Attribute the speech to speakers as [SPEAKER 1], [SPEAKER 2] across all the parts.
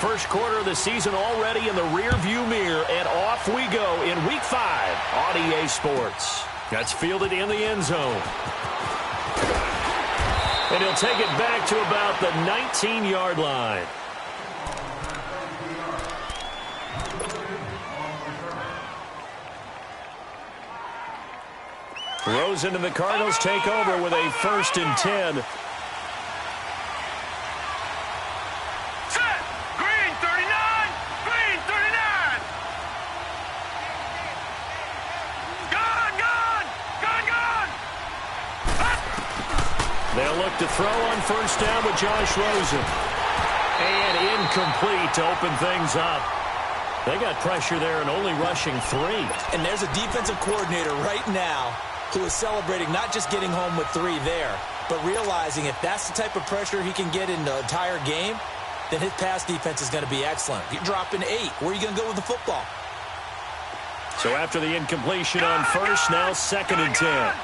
[SPEAKER 1] First quarter of the season already in the rearview mirror, and off we go in Week 5 on EA Sports. That's fielded in the end zone. And he'll take it back to about the 19-yard line. Rosen and the Cardinals take over with a 1st and 10. They'll look to throw on 1st down with Josh Rosen. And incomplete to open things up. They got pressure there and only rushing 3.
[SPEAKER 2] And there's a defensive coordinator right now who is celebrating not just getting home with 3 there, but realizing if that's the type of pressure he can get in the entire game, then his pass defense is going to be excellent. You're dropping 8. Where are you going to go with the football?
[SPEAKER 1] So after the incompletion on 1st, now 2nd and 10.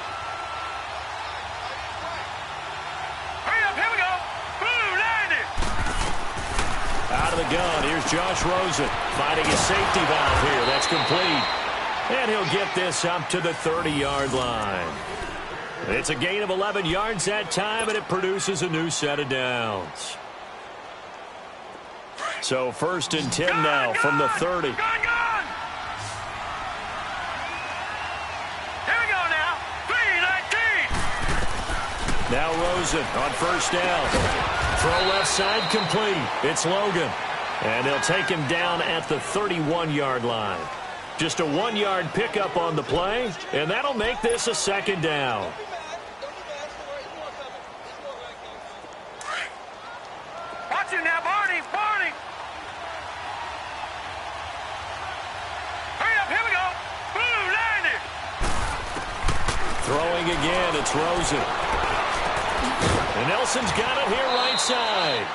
[SPEAKER 1] Out of the gun, here's Josh Rosen finding his safety valve here. That's complete. And he'll get this up to the 30-yard line. It's a gain of 11 yards that time, and it produces a new set of downs. So 1st and 10 now from the 30.
[SPEAKER 3] Here we go now. 3-19.
[SPEAKER 1] Now Rosen on 1st down. Throw left side complete. It's Logan. And they'll take him down at the 31-yard line. Just a 1-yard pickup on the play, and that'll make this a 2nd down.
[SPEAKER 3] Watch it now, Barney. Barney. Hurry up. Here we go. Blue 90.
[SPEAKER 1] Throwing again, it's Rosen. And Nelson's got it here right side.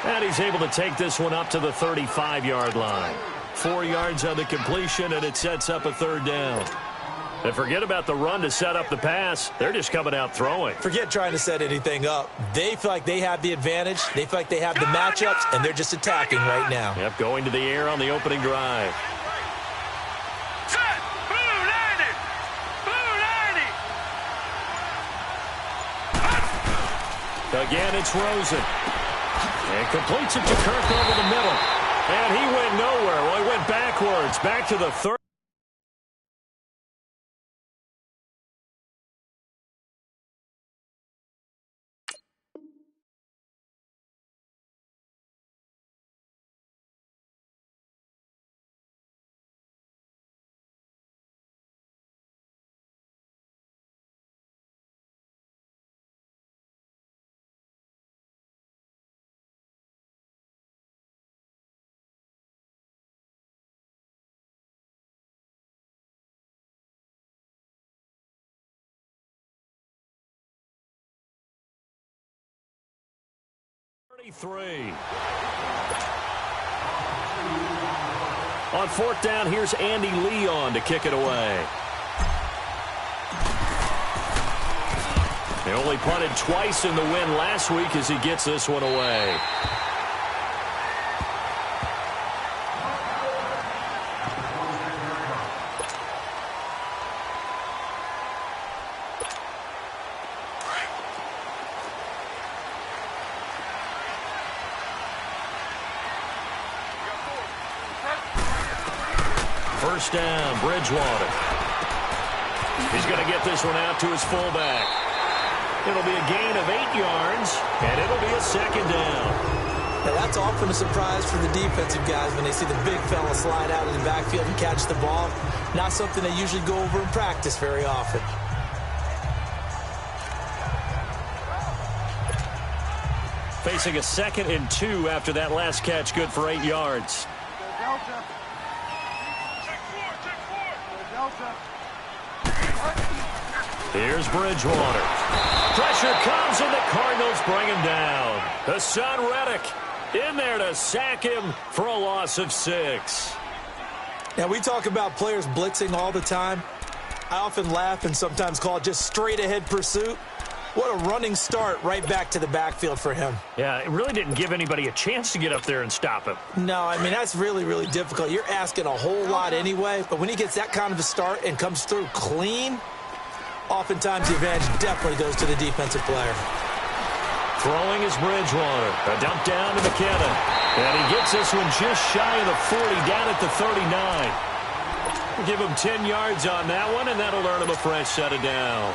[SPEAKER 1] And he's able to take this one up to the 35-yard line. 4 yards on the completion, and it sets up a 3rd down. And forget about the run to set up the pass. They're just coming out throwing.
[SPEAKER 2] Forget trying to set anything up. They feel like they have the advantage. They feel like they have the matchups, and they're just attacking right now.
[SPEAKER 1] Yep, going to the air on the opening drive.
[SPEAKER 3] Set. Blue 90. Blue 90.
[SPEAKER 1] Again, it's Rosen. And completes it to Kirk over the middle. And he went nowhere. Well, he went backwards, back to the 30. On 4th down, here's Andy Leon to kick it away. He only punted twice in the win last week as he gets this one away. First down, Bridgewater. He's going to get this one out to his fullback. It'll be a gain of 8 yards, and it'll be a 2nd down.
[SPEAKER 2] Now that's often a surprise for the defensive guys when they see the big fella slide out in the backfield and catch the ball. Not something they usually go over in practice very often.
[SPEAKER 1] Facing a 2nd and 2 after that last catch, good for 8 yards. Here's Bridgewater. Pressure comes, and the Cardinals bring him down. Hassan Reddick in there to sack him for a loss of 6.
[SPEAKER 2] Now, we talk about players blitzing all the time. I often laugh and sometimes call it just straight-ahead pursuit. What a running start right back to the backfield for him.
[SPEAKER 1] Yeah, it really didn't give anybody a chance to get up there and stop him.
[SPEAKER 2] No, I mean, that's really, really difficult. You're asking a whole lot anyway, but when he gets that kind of a start and comes through clean, oftentimes the advantage definitely goes to the defensive player.
[SPEAKER 1] Throwing is Bridgewater. A dump down to McKinnon. And he gets this one just shy of the 40, down at the 39. We'll give him 10 yards on that one, and that'll earn him a fresh set of downs.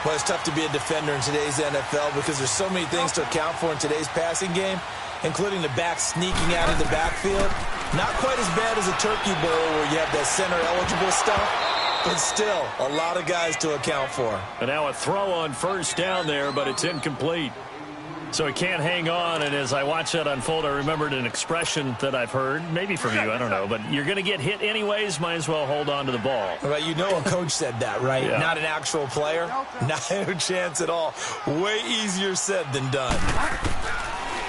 [SPEAKER 2] Well, it's tough to be a defender in today's NFL because there's so many things to account for in today's passing game, including the back sneaking out of the backfield. Not quite as bad as a turkey bowl where you have that center-eligible stuff, but still a lot of guys to account for.
[SPEAKER 1] And now a throw on first down there, but it's incomplete. So he can't hang on, and as I watch that unfold, I remembered an expression that I've heard, maybe from you, I don't know, but you're going to get hit anyways, might as well hold on to the ball.
[SPEAKER 2] Well, you know a coach said that, right?
[SPEAKER 1] Yeah.
[SPEAKER 2] Not an actual player. Not a chance at all. Way easier said than done.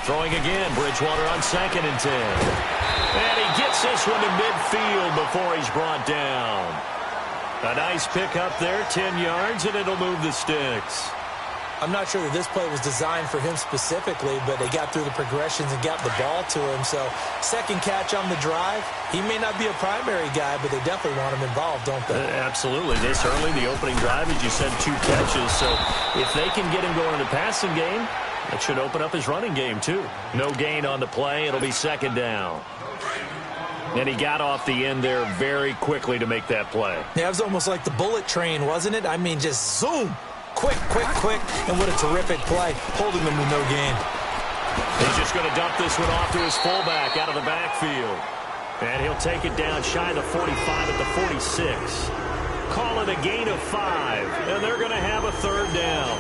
[SPEAKER 1] Throwing again, Bridgewater on 2nd and 10. And he gets this one to midfield before he's brought down. A nice pick up there, 10 yards, and it'll move the sticks.
[SPEAKER 2] I'm not sure that this play was designed for him specifically, but they got through the progressions and got the ball to him. So, second catch on the drive. He may not be a primary guy, but they definitely want him involved, don't they?
[SPEAKER 1] Absolutely. This early, the opening drive, as you said, 2 catches. So, if they can get him going in the passing game, that should open up his running game, too. No gain on the play. It'll be 2nd down. And he got off the end there very quickly to make that play.
[SPEAKER 2] Yeah, it was almost like the bullet train, wasn't it? I mean, just zoom. Quick, quick, quick, and what a terrific play, holding them with no gain.
[SPEAKER 1] He's just going to dump this one off to his fullback out of the backfield. And he'll take it down shy of the 45 at the 46. Call it a gain of 5, and they're going to have a 3rd down.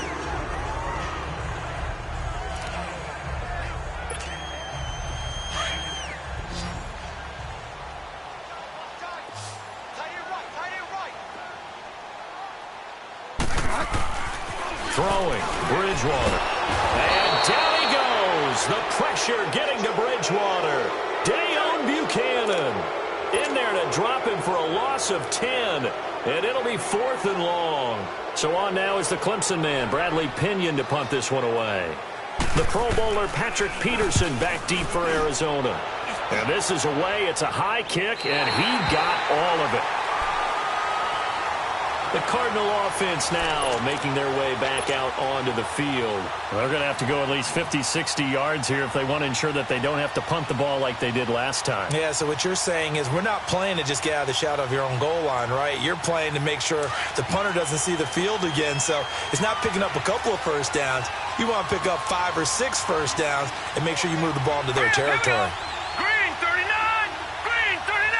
[SPEAKER 1] Throwing, Bridgewater. And down he goes. The pressure getting to Bridgewater. Dayon Buchanan in there to drop him for a loss of 10. And it'll be 4th and long. So on now is the Clemson man, Bradley Pinion, to punt this one away. The Pro Bowler Patrick Peterson back deep for Arizona. And this is away. It's a high kick, and he got all of it. The Cardinal offense now making their way back out onto the field. They're going to have to go at least 50, 60 yards here if they want to ensure that they don't have to punt the ball like they did last time.
[SPEAKER 2] Yeah, so what you're saying is we're not playing to just get out of the shadow of your own goal line, right? You're playing to make sure the punter doesn't see the field again. So it's not picking up a couple of first downs. You want to pick up 5 or 6 first downs and make sure you move the ball into their territory.
[SPEAKER 3] Green 39! Green 39!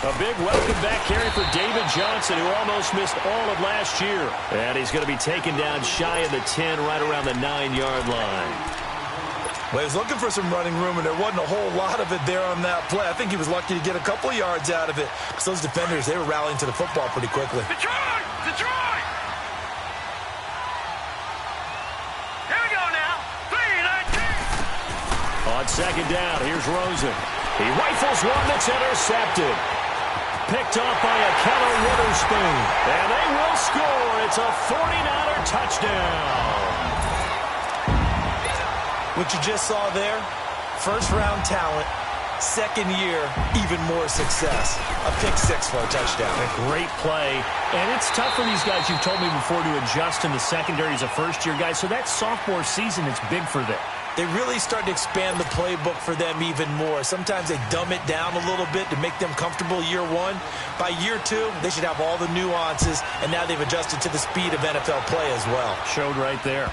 [SPEAKER 1] A big welcome back carry for David Johnson, who almost missed all of last year. And he's going to be taken down shy of the 10, right around the 9-yard line.
[SPEAKER 2] Well, he was looking for some running room, and there wasn't a whole lot of it there on that play. I think he was lucky to get a couple of yards out of it, because those defenders, they were rallying to the football pretty quickly.
[SPEAKER 3] Detroit! Detroit! Here we go now. 3-19.
[SPEAKER 1] On 2nd down, here's Rosen. He rifles one that's intercepted. Picked off by a Keller Witherspoon. And they will score. It's a 49er touchdown.
[SPEAKER 2] What you just saw there, first-round talent, second year, even more success. A pick-6 for a touchdown.
[SPEAKER 1] A great play. And it's tough for these guys, you've told me before, to adjust in the secondary as a first-year guy. So that sophomore season is big for them.
[SPEAKER 2] They really start to expand the playbook for them even more. Sometimes they dumb it down a little bit to make them comfortable year 1. By year 2, they should have all the nuances, and now they've adjusted to the speed of NFL play as well.
[SPEAKER 1] Showed right there.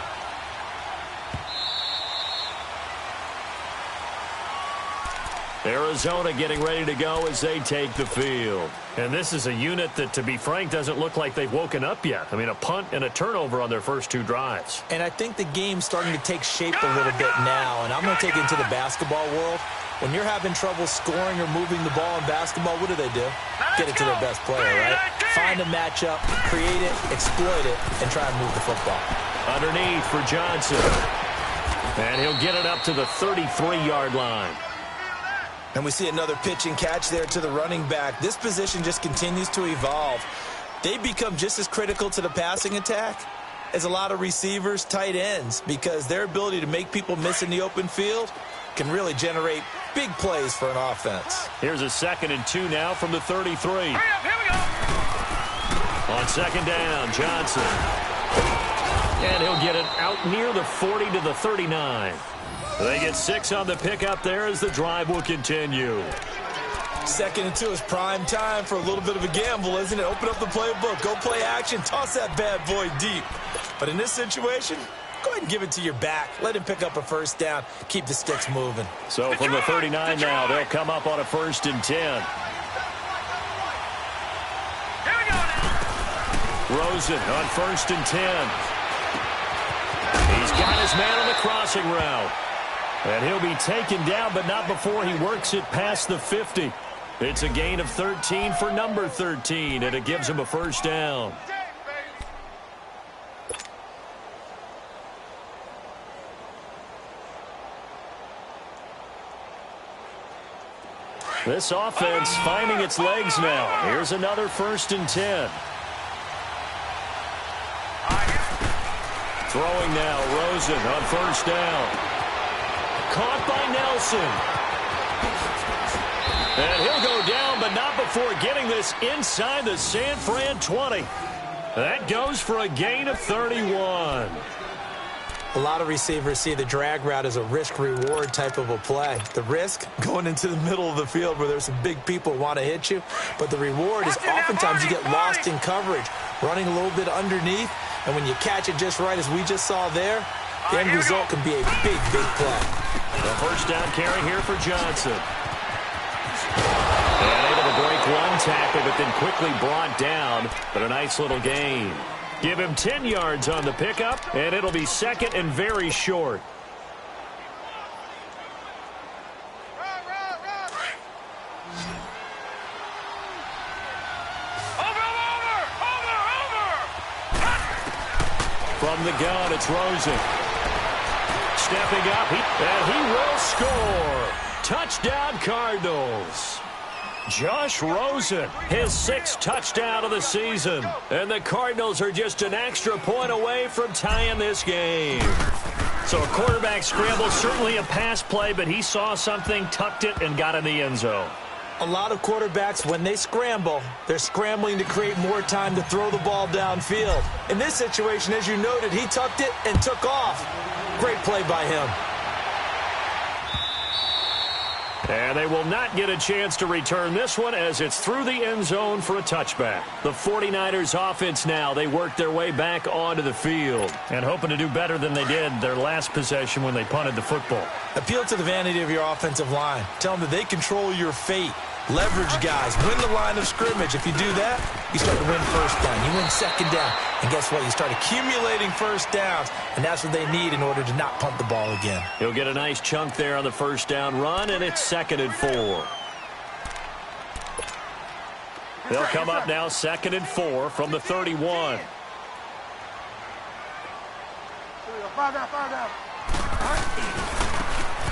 [SPEAKER 1] Arizona getting ready to go as they take the field. And this is a unit that, to be frank, doesn't look like they've woken up yet. I mean, a punt and a turnover on their first 2 drives.
[SPEAKER 2] And I think the game's starting to take shape a little bit now, and I'm going to take it into the basketball world. When you're having trouble scoring or moving the ball in basketball, what do? Get it to their best player, right? Find a matchup, create it, exploit it, and try and move the football.
[SPEAKER 1] Underneath for Johnson. And he'll get it up to the 33-yard line.
[SPEAKER 2] And we see another pitch and catch there to the running back. This position just continues to evolve. they become just as critical to the passing attack as a lot of receivers, tight ends, because their ability to make people miss in the open field can really generate big plays for an offense.
[SPEAKER 1] Here's a 2nd and 2 now from the 33.
[SPEAKER 3] Hurry up, here we go.
[SPEAKER 1] On 2nd down, Johnson. And he'll get it out near the 40 to the 39. They get 6 on the pickup there as the drive will continue.
[SPEAKER 2] 2nd and 2 is prime time for a little bit of a gamble, isn't it? Open up the playbook, go play action, toss that bad boy deep. But in this situation, go ahead and give it to your back. Let him pick up a first down. Keep the sticks moving.
[SPEAKER 1] So from the 39 now, they'll come up on a 1st and 10.
[SPEAKER 3] Here we go now.
[SPEAKER 1] Rosen on 1st and 10. He's got his man on the crossing route. And he'll be taken down, but not before he works it past the 50. It's a gain of 13 for number 13, and it gives him a first down. This offense finding its legs now. Here's another 1st and 10. Throwing now, Rosen on 1st down. Caught by Nelson. And he'll go down, but not before getting this inside the San Fran 20. That goes for a gain of 31.
[SPEAKER 2] A lot of receivers see the drag route as a risk-reward type of a play. The risk, going into the middle of the field where there's some big people who want to hit you. But the reward is oftentimes you get lost in coverage, running a little bit underneath. And when you catch it just right, as we just saw there, the end result can be a big, big play.
[SPEAKER 1] The first down carry here for Johnson. And able to break one tackle, but then quickly brought down. But a nice little gain. Give him 10 yards on the pickup, and it'll be 2nd and very short. From the gun, it's Rosen. Stepping up, and he will score. Touchdown, Cardinals. Josh Rosen, his 6th touchdown of the season. And the Cardinals are just an extra point away from tying this game. So a quarterback scramble, certainly a pass play, but he saw something, tucked it, and got in the end zone.
[SPEAKER 2] A lot of quarterbacks, when they scramble, they're scrambling to create more time to throw the ball downfield. In this situation, as you noted, he tucked it and took off. Great play by him.
[SPEAKER 1] And they will not get a chance to return this one as it's through the end zone for a touchback. The 49ers offense now, they work their way back onto the field and hoping to do better than they did their last possession when they punted the football.
[SPEAKER 2] Appeal to the vanity of your offensive line. Tell them that they control your fate. Leverage guys. Win the line of scrimmage. If you do that, you start to win first down. You win second down. And guess what? You start accumulating first downs. And that's what they need in order to not punt the ball again.
[SPEAKER 1] He'll get a nice chunk there on the first down run, and it's 2nd and 4. They'll come up now 2nd and 4 from the 31.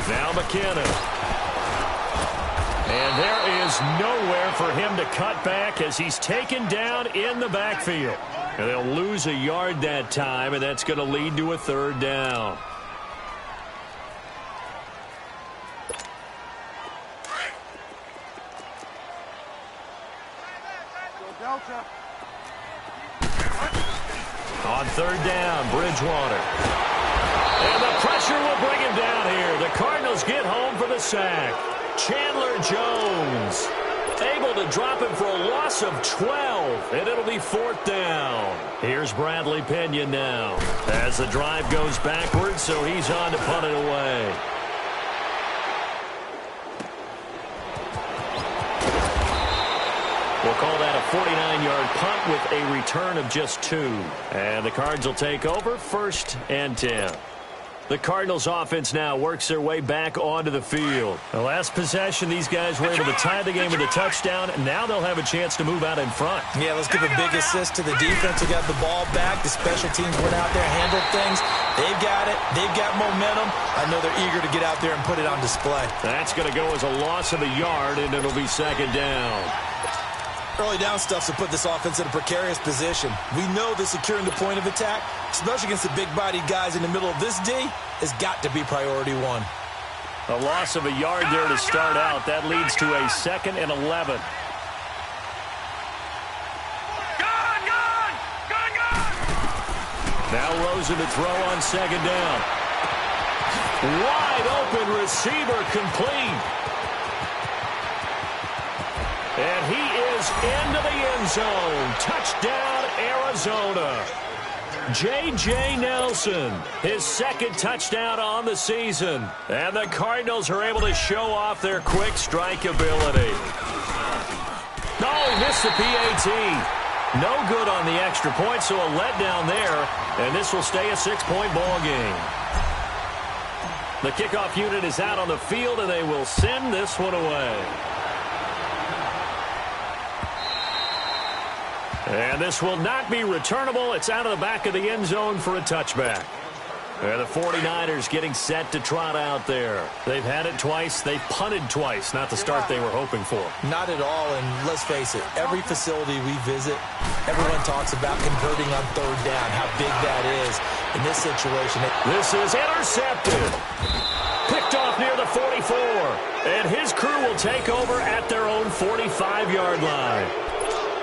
[SPEAKER 1] Now McKinnon. And there is nowhere for him to cut back as he's taken down in the backfield. And they'll lose a yard that time, and that's going to lead to a 3rd down. On 3rd down, Bridgewater. And the pressure will bring him down here. The Cardinals get home for the sack. Chandler Jones able to drop him for a loss of 12, and it'll be 4th down. Here's Bradley Pinion now as the drive goes backwards, so he's on to punt it away. We'll call that a 49-yard punt with a return of just 2. And the Cards will take over 1st and 10. The Cardinals offense now works their way back onto the field. The last possession, these guys were able to tie the game with a touchdown, and now they'll have a chance to move out in front.
[SPEAKER 2] Yeah, let's give a big assist to the defense who got the ball back. The special teams went out there, handled things. They've got it. They've got momentum. I know they're eager to get out there and put it on display.
[SPEAKER 1] That's going to go as a loss of a yard, and it'll be 2nd down.
[SPEAKER 2] Early down stuffs to put this offense in a precarious position. We know that securing the point of attack, especially against the big-bodied guys in the middle of this D, has got to be priority one.
[SPEAKER 1] A loss of a yard there to start out. That leads to a 2nd and 11. Now Rosen to throw on 2nd down. Wide open receiver complete. And he is into the end zone. Touchdown, Arizona. J.J. Nelson, his 2nd touchdown on the season. And the Cardinals are able to show off their quick strike ability. Oh, missed the PAT. No good on the extra point, so a letdown there. And this will stay a 6-point ball game. The kickoff unit is out on the field, and they will send this one away. And this will not be returnable. It's out of the back of the end zone for a touchback. And the 49ers getting set to trot out there. They've had it twice. They've punted twice. Not the start they were hoping for.
[SPEAKER 2] Not at all, and let's face it, every facility we visit, everyone talks about converting on 3rd down, how big that is. In this situation,
[SPEAKER 1] this is intercepted. Picked off near the 44. And his crew will take over at their own 45-yard line.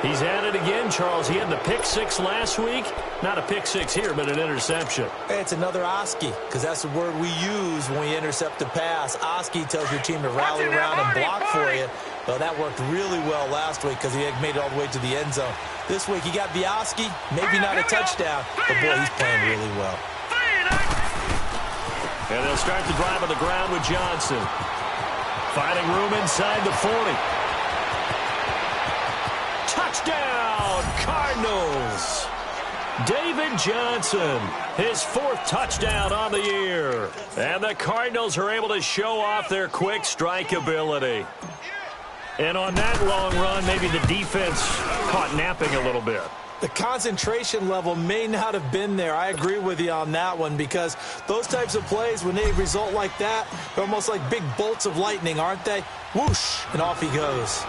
[SPEAKER 1] He's at it again, Charles. He had the pick 6 last week. Not a pick 6 here, but an interception.
[SPEAKER 2] Hey, it's another Oski, because that's the word we use when we intercept the pass. Oski tells your team to rally around and block for you. Well, that worked really well last week because he had made it all the way to the end zone. This week, he got the Oski, maybe not a touchdown, but boy, he's playing really well.
[SPEAKER 1] And they'll start the drive on the ground with Johnson. Finding room inside the 40. Touchdown, Cardinals. David Johnson, his 4th touchdown on the year. And the Cardinals are able to show off their quick strike ability. And on that long run, maybe the defense caught napping a little bit.
[SPEAKER 2] The concentration level may not have been there. I agree with you on that one, because those types of plays, when they result like that, they're almost like big bolts of lightning, aren't they? Whoosh, and off he goes.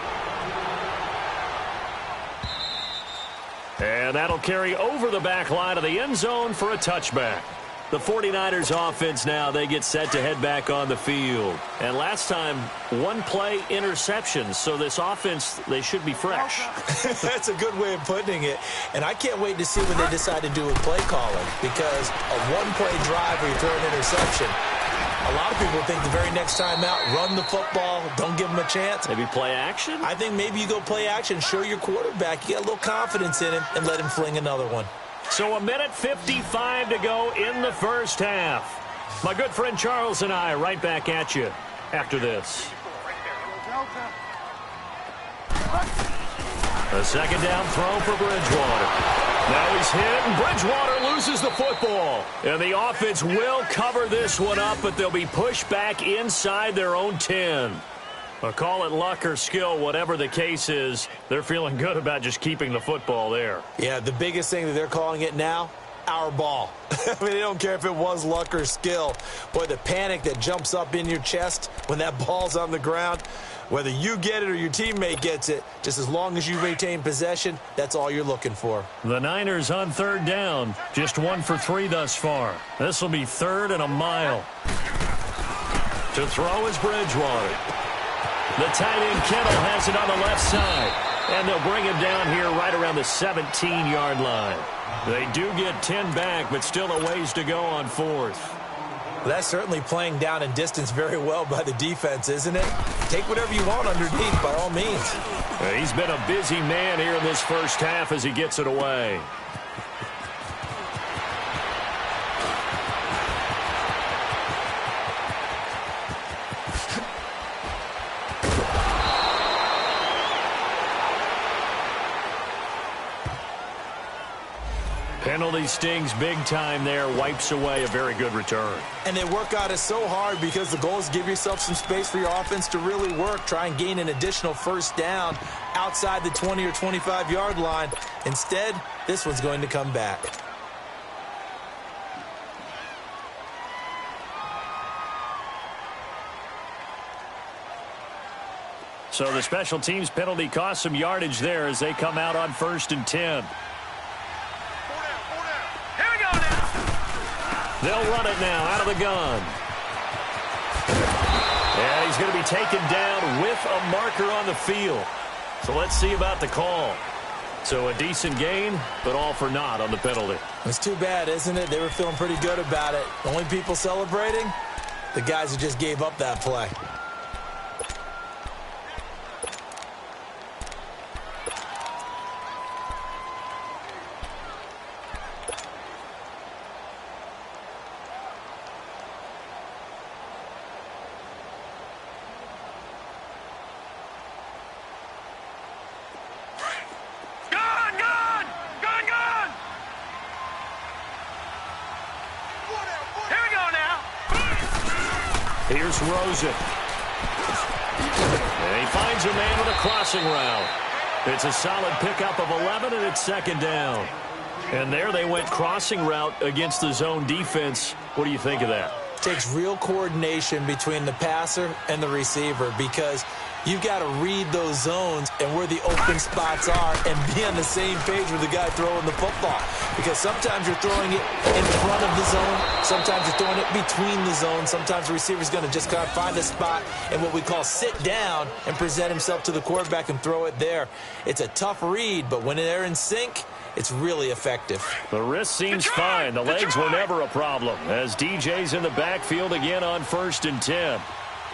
[SPEAKER 1] And that'll carry over the back line of the end zone for a touchback. The 49ers offense now, they get set to head back on the field. And last time, 1-play interceptions. So this offense, they should be fresh.
[SPEAKER 2] That's a good way of putting it. And I can't wait to see when they decide to do with play calling, because a 1-play drive where you throw an interception, a lot of people think the very next time out, run the football, don't give them a chance.
[SPEAKER 1] Maybe play action?
[SPEAKER 2] I think maybe you go play action, show your quarterback, you get a little confidence in him, and let him fling another one.
[SPEAKER 1] So 1:55 to go in the first half. My good friend Charles and I right back at you after this. A 2nd down throw for Bridgewater. Now he's hit, and Bridgewater loses the football. And the offense will cover this one up, but they'll be pushed back inside their own 10. I'll call it luck or skill, whatever the case is. They're feeling good about just keeping the football there.
[SPEAKER 2] Yeah, the biggest thing that they're calling it now, our ball. I mean, they don't care if it was luck or skill. Boy, the panic that jumps up in your chest when that ball's on the ground, whether you get it or your teammate gets it, just as long as you retain possession, that's all you're looking for.
[SPEAKER 1] The Niners on 3rd down, just 1 for 3 thus far. This will be 3rd and a mile. To throw is Bridgewater. The tight end Kittle has it on the left side. And they'll bring him down here right around the 17-yard line. They do get 10 back, but still a ways to go on 4th.
[SPEAKER 2] Well, that's certainly playing down in distance very well by the defense, isn't it? Take whatever you want underneath, by all means.
[SPEAKER 1] He's been a busy man here in this first half as he gets it away. Penalty stings big time there, wipes away a very good return.
[SPEAKER 2] And they work out it so hard because the goal is to give yourself some space for your offense to really work. Try and gain an additional 1st down outside the 20 or 25-yard line. Instead, this one's going to come back.
[SPEAKER 1] So the special teams penalty cost some yardage there as they come out on 1st and 10.
[SPEAKER 3] Here we go now.
[SPEAKER 1] They'll run it now out of the gun. And he's going to be taken down with a marker on the field. So let's see about the call. So a decent gain, but all for naught on the penalty.
[SPEAKER 2] It's too bad, isn't it? They were feeling pretty good about it. The only people celebrating, the guys who just gave up that play.
[SPEAKER 1] Here's Rosen. And he finds a man with a crossing route. It's a solid pickup of 11, and it's 2nd down. And there they went crossing route against the zone defense. What do you think of that?
[SPEAKER 2] Takes real coordination between the passer and the receiver because you've got to read those zones and where the open spots are and be on the same page with the guy throwing the football. Because sometimes you're throwing it in front of the zone. Sometimes you're throwing it between the zones. Sometimes the receiver's going to just kind of find a spot and what we call sit down and present himself to the quarterback and throw it there. It's a tough read, but when they're in sync, it's really effective.
[SPEAKER 1] The wrist seems fine. The legs were never a problem as DJ's in the backfield again on 1st and 10.
[SPEAKER 3] All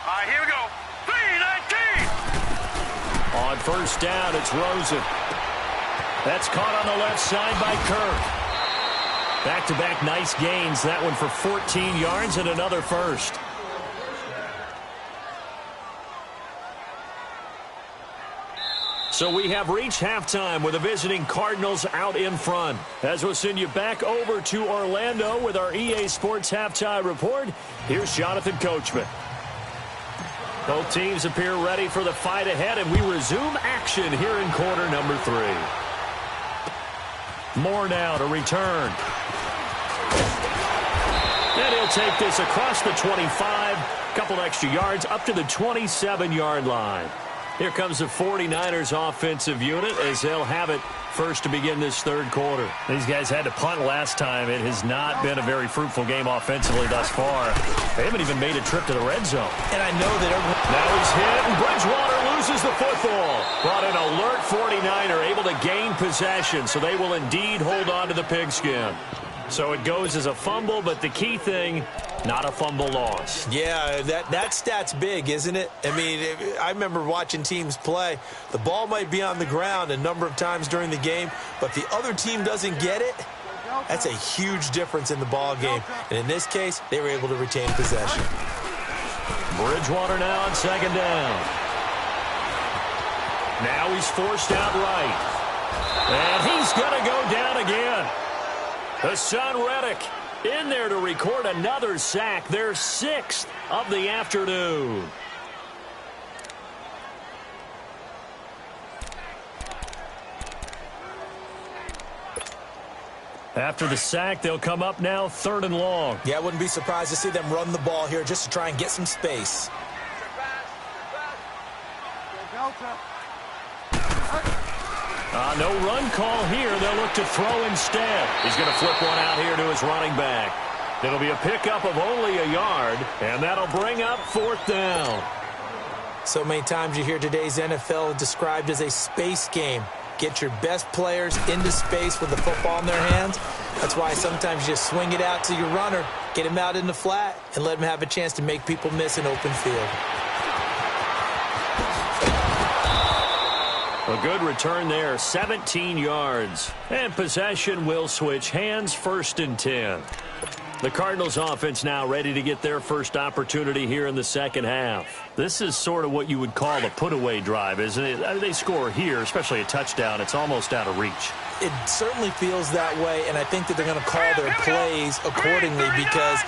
[SPEAKER 3] right, here we go. 3-19.
[SPEAKER 1] On 1st down, it's Rosen. That's caught on the left side by Kirk. Back-to-back nice gains. That one for 14 yards and another first. So we have reached halftime with the visiting Cardinals out in front. As we'll send you back over to Orlando with our EA Sports Halftime Report, here's Jonathan Coachman. Both teams appear ready for the fight ahead, and we resume action here in quarter number 3. Moore now to return. And he'll take this across the 25, couple extra yards up to the 27-yard line. Here comes the 49ers offensive unit as they'll have it first to begin this 3rd quarter. These guys had to punt last time. It has not been a very fruitful game offensively thus far. They haven't even made a trip to the red zone.
[SPEAKER 2] And I know that
[SPEAKER 1] now he's hit, and Bridgewater loses the football. Brought an alert 49er, able to gain possession, so they will indeed hold on to the pigskin. So it goes as a fumble, but the key thing, not a fumble loss.
[SPEAKER 2] Yeah, that stat's big, isn't it? I mean, I remember watching teams play. The ball might be on the ground a number of times during the game, but the other team doesn't get it. That's a huge difference in the ball game. And in this case, they were able to retain possession.
[SPEAKER 1] Bridgewater now on 2nd down. Now he's forced out right. And he's going to go down again. Hassan Reddick in there to record another sack, their 6th of the afternoon. After the sack, they'll come up now 3rd and long.
[SPEAKER 2] Yeah, I wouldn't be surprised to see them run the ball here just to try and get some space.
[SPEAKER 1] No run call here. They'll look to throw instead. He's going to flip one out here to his running back. It'll be a pickup of only a yard, and that'll bring up 4th down.
[SPEAKER 2] So many times you hear today's NFL described as a space game. Get your best players into space with the football in their hands. That's why sometimes you just swing it out to your runner, get him out in the flat, and let him have a chance to make people miss an open field.
[SPEAKER 1] A good return there, 17 yards. And possession will switch hands, 1st and 10. The Cardinals offense now ready to get their first opportunity here in the 2nd half. This is sort of what you would call a put-away drive, isn't it? I mean, they score here, especially a touchdown. It's almost out of reach.
[SPEAKER 2] It certainly feels that way, and I think that they're going to call their plays accordingly because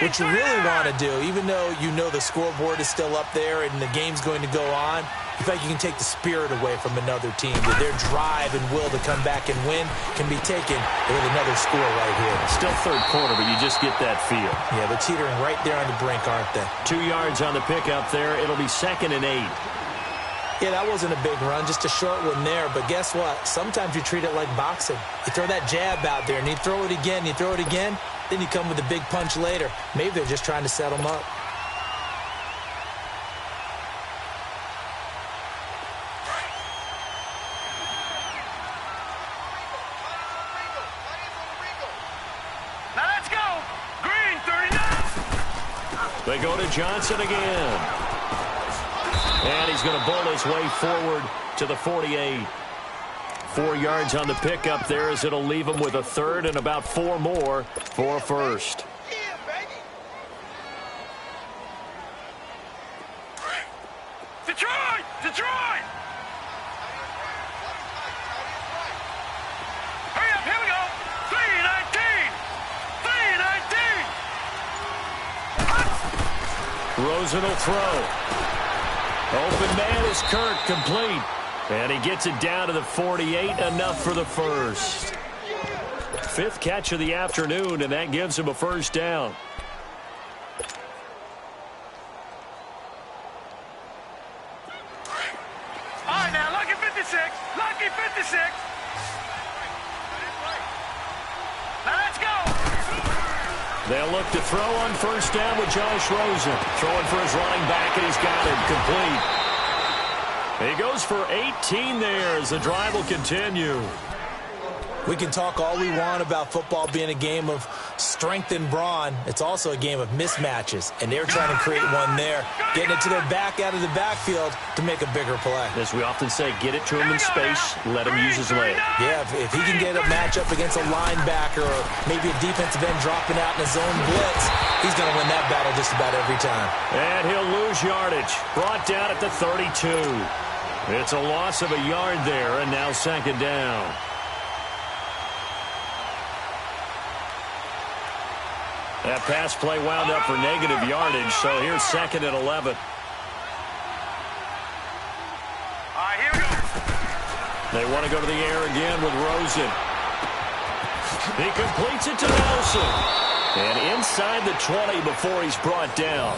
[SPEAKER 2] what you really want to do, even though you know the scoreboard is still up there and the game's going to go on, you feel like you can take the spirit away from another team. That their drive and will to come back and win can be taken with another score right here.
[SPEAKER 1] Still 3rd quarter, but you just get that feel.
[SPEAKER 2] Yeah, they're teetering right there on the brink, aren't they?
[SPEAKER 1] 2 yards on the pickup there. It'll be 2nd and 8.
[SPEAKER 2] Yeah, that wasn't a big run, just a short one there. But guess what? Sometimes you treat it like boxing. You throw that jab out there, and you throw it again, then you come with a big punch later. Maybe they're just trying to set him up.
[SPEAKER 3] Now let's go. Green, 39.
[SPEAKER 1] They go to Johnson again. And he's going to bowl his way forward to the 48. 4 yards on the pickup there as it'll leave him with a third and about 4 more for a first.
[SPEAKER 3] Detroit! Detroit! Hurry up, here we go. 319. 319.
[SPEAKER 1] Rosen will throw. Open man is Kirk, complete. And he gets it down to the 48, enough for the first. 5th catch of the afternoon, and that gives him a first down.
[SPEAKER 3] All right, now, lucky 56. Lucky 56. Now let's go.
[SPEAKER 1] They'll look to throw on first down with Josh Rosen. Throwing for his running back, and he's got it complete. He goes for 18 there as the drive will continue.
[SPEAKER 2] We can talk all we want about football being a game of strength and brawn. It's also a game of mismatches, and they're trying to create one there, getting it to their back out of the backfield to make a bigger play.
[SPEAKER 1] As we often say, get it to him in space, let him use his leg.
[SPEAKER 2] Yeah, if he can get a matchup against a linebacker or maybe a defensive end dropping out in a zone blitz, he's going to win that battle just about every time.
[SPEAKER 1] And he'll lose yardage. Brought down at the 32. It's a loss of a yard there, and now second down. That pass play wound up for negative yardage, so here's second and 11.
[SPEAKER 3] All right, here we go.
[SPEAKER 1] They want to go to the air again with Rosen. He completes it to Nelson. And inside the 20 before he's brought down.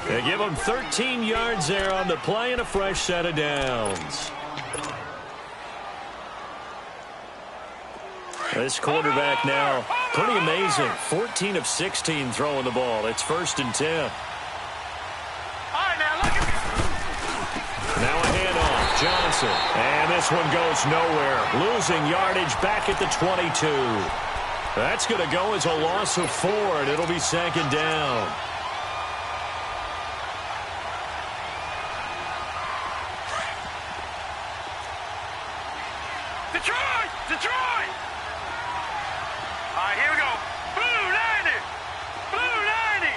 [SPEAKER 1] They give him 13 yards there on the play and a fresh set of downs. This quarterback now, pretty amazing. 14 of 16 throwing the ball. It's 1st and 10.
[SPEAKER 3] All right, now look at
[SPEAKER 1] Now a handoff, Johnson. And this one goes nowhere. Losing yardage back at the 22. That's going to go as a loss of 4, and it'll be second down.
[SPEAKER 3] Detroit! Detroit! All right, here we go. Blue 90! Blue 90!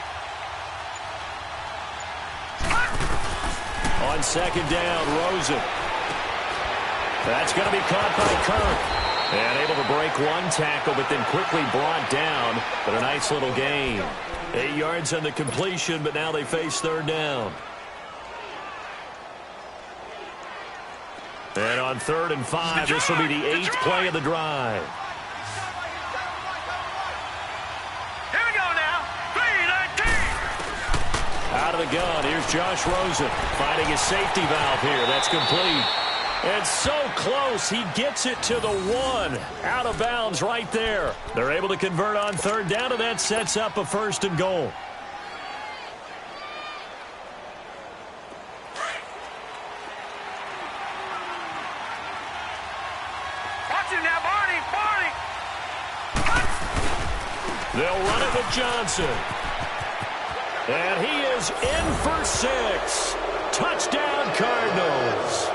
[SPEAKER 1] On second down, Rosen. That's going to be caught by Kirk. And able to break one tackle, but then quickly brought down. But a nice little gain. 8 yards on the completion, but now they face third down. And on 3rd and 5, this will be the 8th play of the drive.
[SPEAKER 3] Here we go now. 319!
[SPEAKER 1] Out of the gun, here's Josh Rosen finding his safety valve here. That's complete. And so close, he gets it to the 1. Out of bounds right there. They're able to convert on third down, and that sets up a 1st and goal.
[SPEAKER 3] Watch him now, Barney! Barney!
[SPEAKER 1] They'll run it with Johnson. And he is in for 6. Touchdown, Cardinals.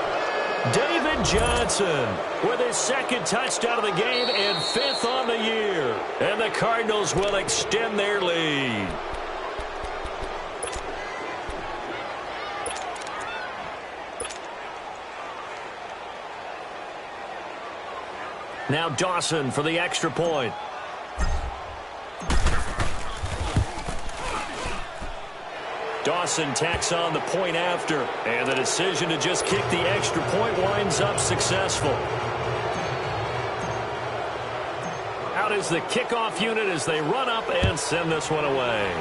[SPEAKER 1] David Johnson with his 2nd touchdown of the game and 5th on the year. And the Cardinals will extend their lead. Now Dawson for the extra point. Dawson tacks on the point after, and the decision to just kick the extra point winds up successful. Out is the kickoff unit as they run up and send this one away.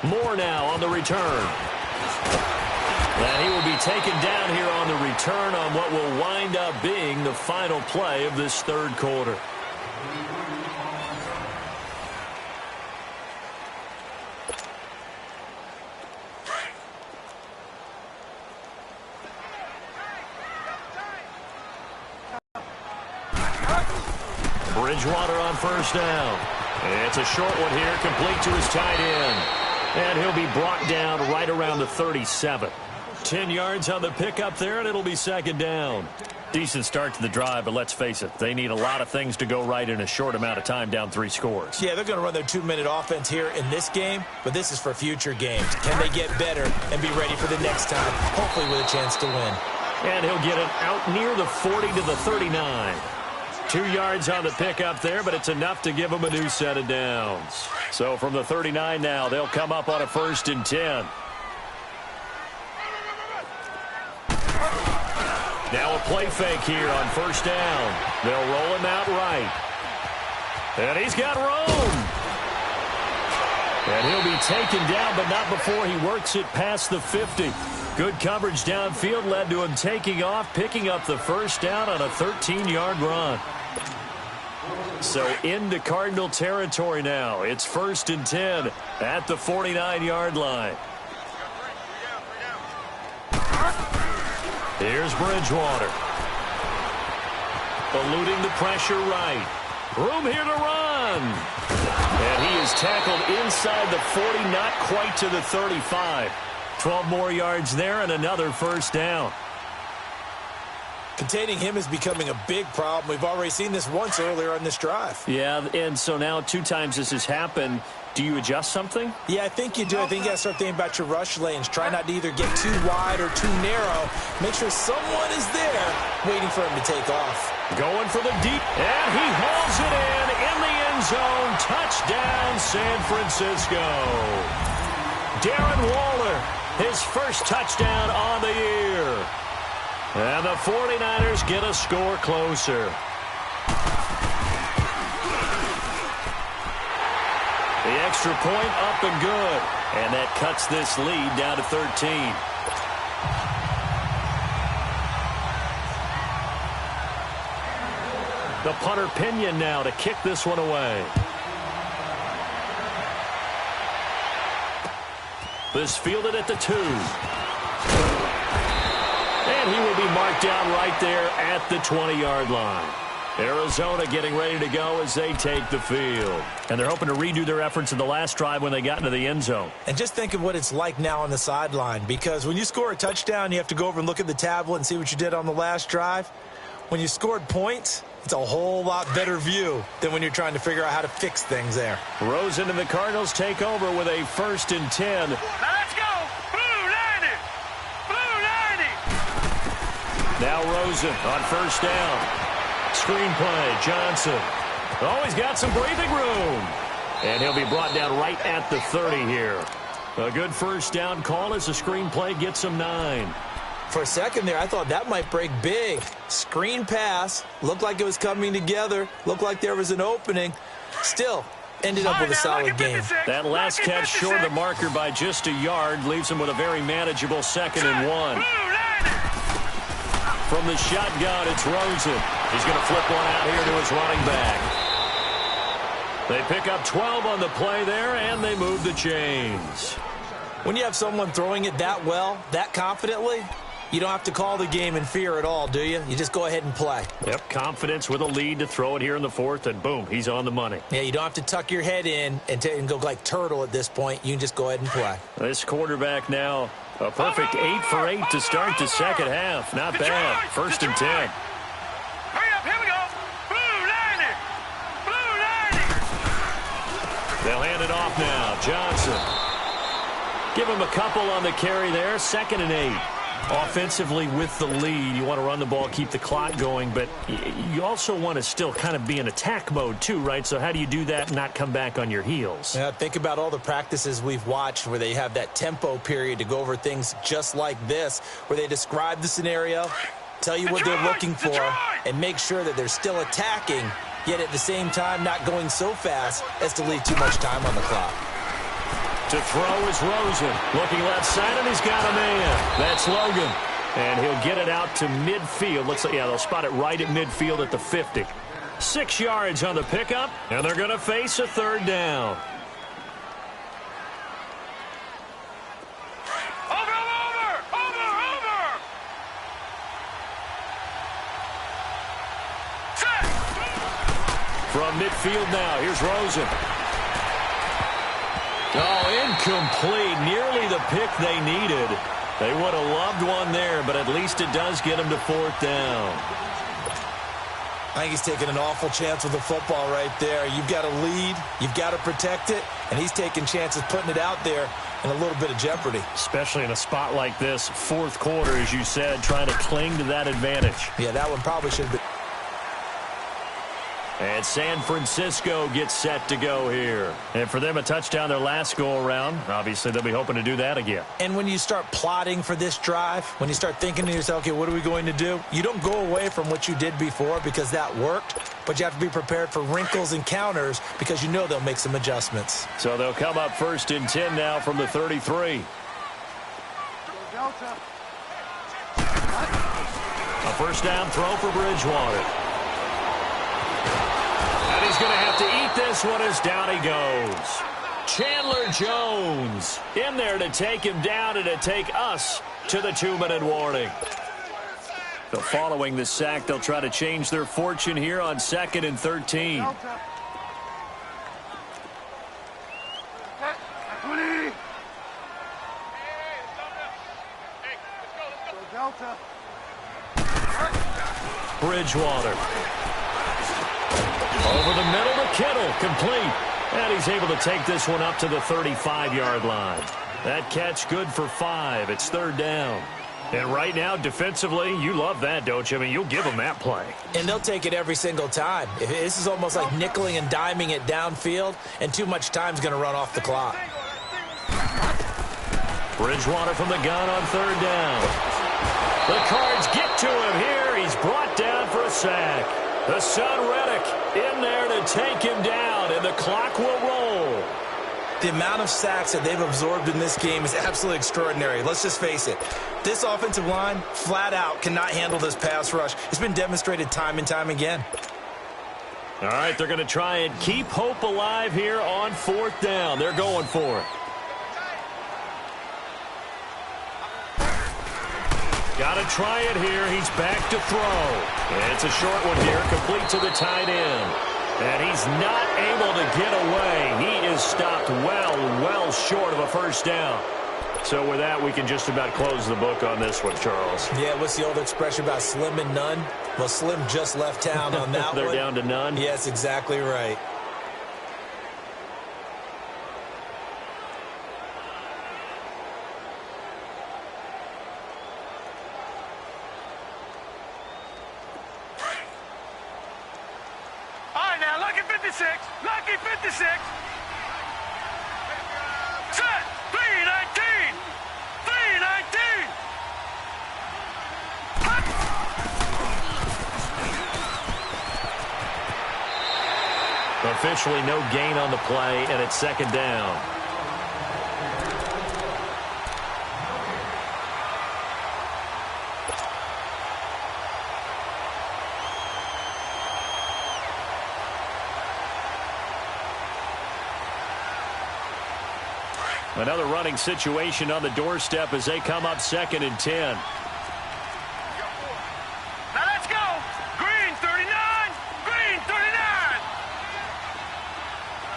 [SPEAKER 1] Moore now on the return. And he will be taken down here on the return on what will wind up being the final play of this third quarter. Bridgewater on first down. It's a short one here, complete to his tight end. And he'll be brought down right around the 37. 10 yards on the pickup there, and it'll be second down. Decent start to the drive, but let's face it, they need a lot of things to go right in a short amount of time, down 3 scores.
[SPEAKER 2] Yeah, they're going to run their 2-minute offense here in this game, but this is for future games. Can they get better and be ready for the next time, hopefully with a chance to win?
[SPEAKER 1] And he'll get it out near the 40 to the 39. 2 yards on the pickup there, but it's enough to give them a new set of downs. So from the 39 now, they'll come up on a 1st and 10. Now a play fake here on first down. They'll roll him out right. And he's got room. And he'll be taken down, but not before he works it past the 50. Good coverage downfield led to him taking off, picking up the first down on a 13-yard run. So into Cardinal territory now. It's 1st and 10 at the 49-yard line. Here's Bridgewater. Eluding the pressure right. Room here to run. And he is tackled inside the 40, not quite to the 35. 12 more yards there and another first down.
[SPEAKER 2] Containing him is becoming a big problem. We've already seen this once earlier on this drive.
[SPEAKER 1] Yeah, and so now 2 times this has happened. Do you adjust something?
[SPEAKER 2] Yeah, I think you do. I think you got to start thinking about your rush lanes. Try not to either get too wide or too narrow. Make sure someone is there waiting for him to take off.
[SPEAKER 1] Going for the deep, and he hauls it in the end zone. Touchdown, San Francisco. Darren Waller, his first touchdown on the year. And the 49ers get a score closer. The extra point up and good. And that cuts this lead down to 13. The punter Pinion now to kick this one away. This fielded at the 2. And he will be marked down right there at the 20-yard line. Arizona getting ready to go as they take the field. And they're hoping to redo their efforts in the last drive when they got into the end zone.
[SPEAKER 2] And just think of what it's like now on the sideline, because when you score a touchdown, you have to go over and look at the tablet and see what you did on the last drive. When you scored points, it's a whole lot better view than when you're trying to figure out how to fix things there.
[SPEAKER 1] Rosen and the Cardinals take over with a 1st and 10.
[SPEAKER 3] Now let's go. Blue 90. Blue 90.
[SPEAKER 1] Now Rosen on first down. Screenplay, Johnson. Oh, he's got some breathing room. And he'll be brought down right at the 30 here. A good first down call as the screenplay gets him 9.
[SPEAKER 2] For a second there, I thought that might break big. Screen pass. Looked like it was coming together. Looked like there was an opening. Still, ended up with a solid game.
[SPEAKER 1] That last catch short of the marker by just a yard leaves him with a very manageable 2nd and 1. From the shotgun, it's Rosen. He's going to flip one out here to his running back. They pick up 12 on the play there, and they move the chains.
[SPEAKER 2] When you have someone throwing it that well, that confidently, you don't have to call the game in fear at all, do you? You just go ahead and play.
[SPEAKER 1] Yep, confidence with a lead to throw it here in the 4th, and boom, he's on the money.
[SPEAKER 2] Yeah, you don't have to tuck your head in and go like turtle at this point. You can just go ahead and play.
[SPEAKER 1] This quarterback now, a perfect 8 for 8 to start the second half. Not bad. 1st and 10.
[SPEAKER 3] Hurry up, here we go. Blue 90. Blue 90.
[SPEAKER 1] They'll hand it off now. Johnson. Give him a couple on the carry there. 2nd and 8. Offensively with the lead, you want to run the ball, keep the clock going, but you also want to still kind of be in attack mode too, right? So how do you do that and not come back on your heels?
[SPEAKER 2] Yeah, think about all the practices we've watched where they have that tempo period to go over things just like this, where they describe the scenario, tell you what they're looking for, and make sure that they're still attacking, yet at the same time not going so fast as to leave too much time on the clock.
[SPEAKER 1] To throw is Rosen. Looking left side, and he's got a man. That's Logan. And he'll get it out to midfield. Looks like, yeah, they'll spot it right at midfield at the 50. 6 yards on the pickup, and they're going to face a third down. From midfield now, here's Rosen. Oh, incomplete. Nearly the pick they needed. They would have loved one there, but at least it does get them to fourth down.
[SPEAKER 2] I think he's taking an awful chance with the football right there. You've got to lead, you've got to protect it, and he's taking chances putting it out there in a little bit of jeopardy.
[SPEAKER 1] Especially in a spot like this, fourth quarter, as you said, trying to cling to that advantage.
[SPEAKER 2] Yeah, that one probably should have been.
[SPEAKER 1] And San Francisco gets set to go here. And for them, a touchdown their last go-around. Obviously, they'll be hoping to do that again.
[SPEAKER 2] And when you start plotting for this drive, when you start thinking to yourself, okay, what are we going to do? You don't go away from what you did before because that worked, but you have to be prepared for wrinkles and counters because you know they'll make some adjustments.
[SPEAKER 1] So they'll come up 1st and 10 now from the 33. A first down throw for Bridgewater. And he's going to have to eat this one as down he goes. Chandler Jones in there to take him down and to take us to the 2-minute warning. So following the sack, they'll try to change their fortune here on 2nd and 13. Bridgewater. Over the middle to Kittle, complete. And he's able to take this one up to the 35-yard line. That catch good for 5. It's 3rd down. And right now, defensively, you love that, don't you? I mean, you'll give them that play.
[SPEAKER 2] And they'll take it every single time. This is almost like nickeling and diming it downfield, and too much time's going to run off the clock.
[SPEAKER 1] Bridgewater from the gun on 3rd down. The Cards get to him here. He's brought down for a sack. The son, Reddick, in there to take him down, and the clock will roll.
[SPEAKER 2] The amount of sacks that they've absorbed in this game is absolutely extraordinary. Let's just face it. This offensive line, flat out, cannot handle this pass rush. It's been demonstrated time and time again.
[SPEAKER 1] All right, they're going to try and keep hope alive here on 4th down. They're going for it. Got to try it here. He's back to throw. And it's a short one here, complete to the tight end. And he's not able to get away. He is stopped well short of a first down. So with that, we can just about close the book on this one, Charles.
[SPEAKER 2] Yeah, what's the old expression about slim and none? Well, Slim just left town on that
[SPEAKER 1] They're down to none?
[SPEAKER 2] Yes, exactly right.
[SPEAKER 3] Lucky 56. Set. 319. 319.
[SPEAKER 1] Officially no gain on the play, and it's 2nd down. Another running situation on the doorstep as they come up 2nd and 10.
[SPEAKER 3] Now let's go. Green 39. Green 39.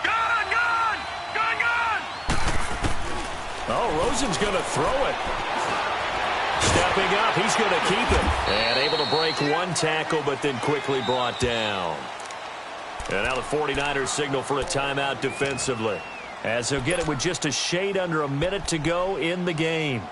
[SPEAKER 3] Gun.
[SPEAKER 1] Oh, Rosen's going to throw it. Stepping up, he's going to keep it. And able to break one tackle, but then quickly brought down. And now the 49ers signal for a timeout defensively, as they'll get it with just a shade under a minute to go in the game.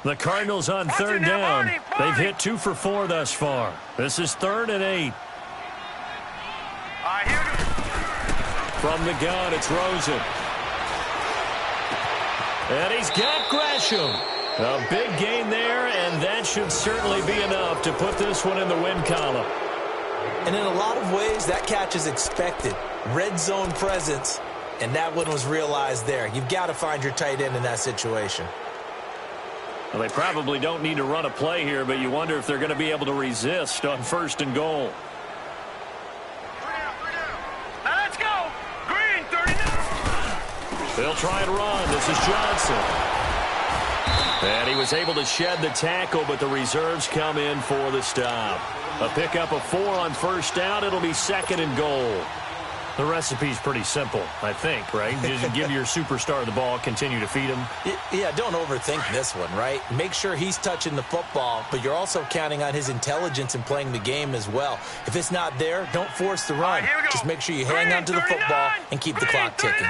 [SPEAKER 1] The Cardinals on 3rd down. They've hit 2 for 4 thus far. This is 3rd and 8. From the gun, it's Rosen. And he's got Gresham. A big gain there, and that should certainly be enough to put this one in the win column.
[SPEAKER 2] And in a lot of ways, that catch is expected. Red zone presence, and that one was realized there. You've got to find your tight end in that situation.
[SPEAKER 1] Well, they probably don't need to run a play here, but you wonder if they're going to be able to resist on 1st and goal.
[SPEAKER 3] Now let's go. Green, 39.
[SPEAKER 1] They'll try and run. This is Johnson. And he was able to shed the tackle, but the reserves come in for the stop. A pickup of 4 on 1st down. It'll be 2nd and goal. The recipe's pretty simple, I think, right? Just give your superstar the ball, continue to feed him.
[SPEAKER 2] Yeah, don't overthink this one, right? Make sure he's touching the football, but you're also counting on his intelligence in playing the game as well. If it's not there, don't force the run. Just make sure you hang on to the football and keep the clock ticking.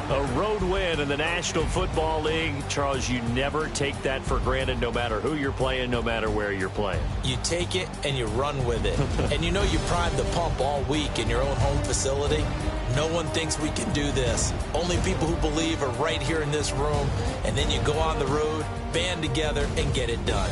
[SPEAKER 1] A road win in the National Football League. Charles, you never take that for granted no matter who you're playing, no matter where you're playing.
[SPEAKER 2] You take it and you run with it. And you know you primed the pump all week in your own home facility. No one thinks we can do this. Only people who believe are right here in this room. And then you go on the road, band together, and get it done.